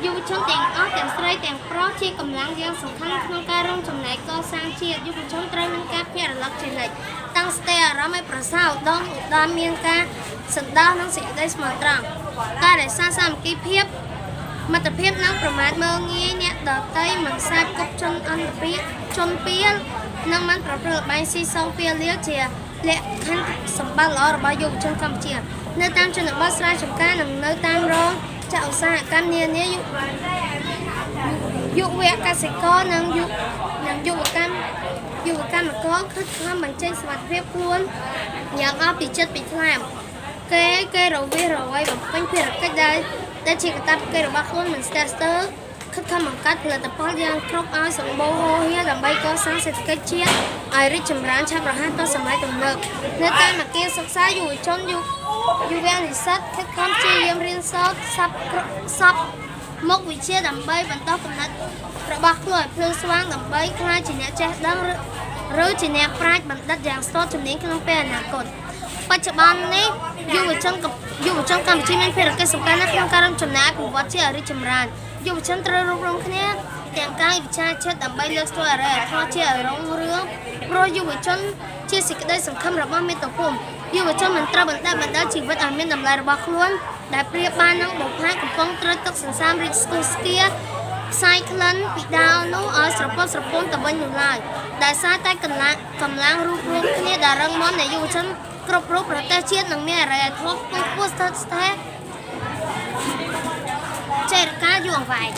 យុវជនទាំងអស់ទាំងស្រីទាំងប្រុសជាកម្លាំងយ៉ាងសំខាន់ក្នុងការរួមចំណែកកសាងជាតិយុវជនត្រូវមានការភ្ញាក់រលឹកជានិច្ចតាំងស្ទែអារម្មណ៍ឲ្យប្រសើរឧត្តមមានការសន្តោសនិងសេចក្តីស្មោះត្រង់ការរក្សាសាមគ្គីភាពមិត្តភាពនិងប្រមាថមើលងាយអ្នកដទៃមិនខ្សែគប់ជនអន្តពាកជនពៀលនិងមិនប្រព្រឹត្តល្បែងស៊ីសងពៀលលាជាលក្ខខណ្ឌសម្បត្តិល្អរបស់យុវជនកម្ពុជានៅតាមជនបទស្រែចម្ការនិងនៅតាមរោងចក្រឧស្សាហកម្មនានាយុវកសិករនិងយុវកម្មករខិតខំបញ្ចេញសមត្ថភាពខ្លួនយ៉ាងអស់ពីចិត្តពីថ្លើមគេរវាសរវៃបំពេញភារកិច្ចដែលជាកាតព្វកិច្ចរបស់ខ្លួនមិនស្ទះស្ទើរខិតខំបង្កើតផលិតផលយ៉ាងគ្រប់ឲ្យសម្បូរហូរហៀដើម្បីកសាងសេដ្ឋកិច្ចជាតិឲ្យរីកចម្រើនឆាប់រហ័សទៅសម័យទំនើបនៅតាមអគារសិក្សាយុវជនយុវនិស្សិតខិតខំព្យាយាមរៀនសូត្រសពមុខវិជ្ជាដើម្បីបន្តគំនិតរបស់ខ្លួនឲ្យភ្លឺស្វាងដើម្បីក្លាយជាអ្នកចេះដឹងឬជាអ្នកប្រាជ្ញបណ្ឌិតយ៉ាងស្ទាត់ជំនាញក្នុងពេលអនាគតបច្ចុប្បន្ននេះយុវជនកម្ពុជាមានភារកិច្ចសំខាន់ណាស់ក្នុងការរួមចំណែកអភិវឌ្ឍជារីកចម្រើនយុវជនត្រូវរួបរមគ្នាទាំងកាយវិចារចិត្តដើម្បីលើកស្ទួយអរិយធម៌ជារុងរឿងព្រោះយុវជនជាសេចក្តីសង្ឃឹមរបស់មាតុភូមិយុវជនមិនត្រូវបណ្ដុះជីវិតឲ្យមានតម្លៃរបស់ខ្លួនដែលប្រៀបបាននឹងបុប្ផាកំពុងត្រូវទឹកសន្សាមរីកស្គុះស្គាផ្សាយក្លិនពីដាវនោះឲ្យស្រពត់ស្រពោនទៅវិញនោះឡើយដែលសារតែកម្លាំងរួបរមគ្នាដែលរឹងមាំនៃយុវជនគ្រប់រូបប្រទេសជាតិនឹងមានអរិយធម៌ខ្ពស់ស្ថិតស្ថេរចេតការយូរអង្វែង